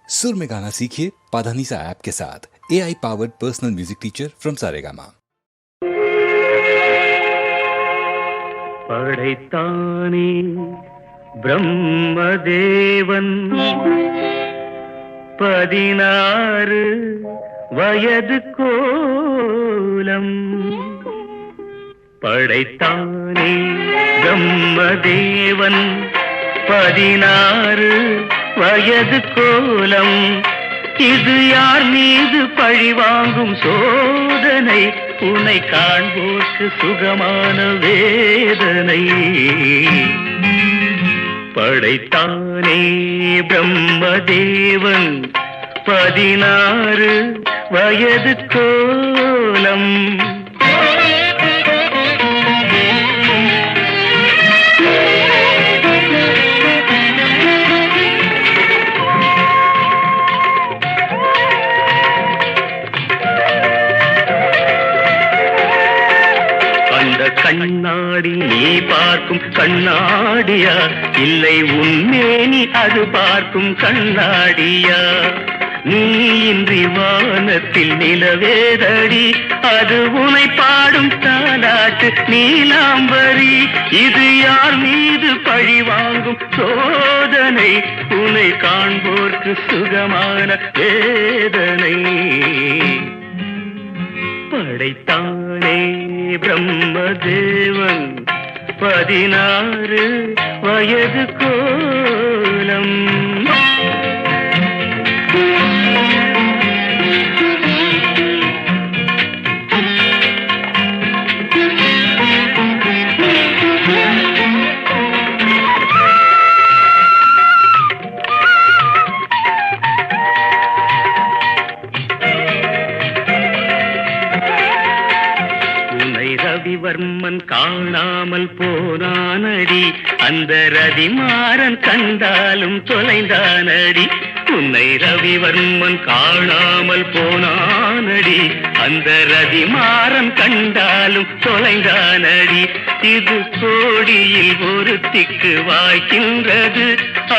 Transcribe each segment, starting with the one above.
सुर में गाना सीखिए पाधानीसा ऐप के साथ। AI powered personal music teacher from Saregama. படைத்தானே பிரம்மதேவன் 16 வயது கோலம். படைத்தானே பிரம்மதேவன் 16 வயது கோலம். இது யார் மீது பழிவாங்கும் சோதனை? உன்னை காண்போர்க்கு சுகமான வேதனை. படைத்தானே பிரம்மதேவன் 16 வயது கோலம். கண்ணாடி நீ பார்க்கும் கண்ணாடியா, இல்லை உன்மேனி அது பார்க்கும் கண்ணாடியா? நீ இன்றி வானத்தில் நிலவேதடி, அது உனை பாடும் தாலாட்டு நீலாம்பரி. இது யார் மீது பழி வாங்கும் சோதனை? உன்னை காண்போர்க்கு சுகமான வேதனை. படைத்தானே பிரம்மதேவன் 16 வயது கோலம். ரவிவர்மன் காணாமல் போனானடி, அந்த ரதிமாறன் கண்டாலும் தொலைந்தானடி. உன்னை ரவிவர்மன் காணாமல் போனானடி, அந்த ரதிமாறன் கண்டாலும் தொலைந்தானடி. இது கோடியில் ஒருத்திக்கு வாய்க்கின்றது,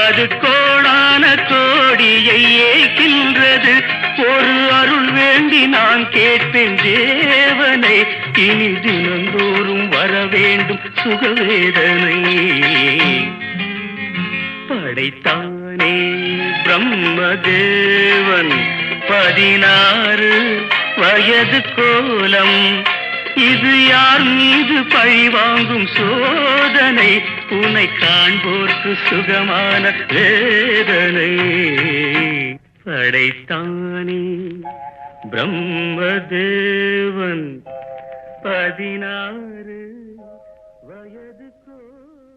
அது கோடான கோடியை ஏய்க்கின்றது. ஒரு அருள் வேண்டி நான் கேட்பேன் தேவனை, இனி தினந்தோறும் வர வேண்டும் சுகவேதனை. படைத்தானே பிரம்மதேவன் 16 வயது கோலம். இது யார் மீது பழிவாங்கும் சோதனை? உன்னை காண்போர்க்கு சுகமான வேதனை. படைத்தானே பிரம்மதேவன் 16 வயது கோலம்.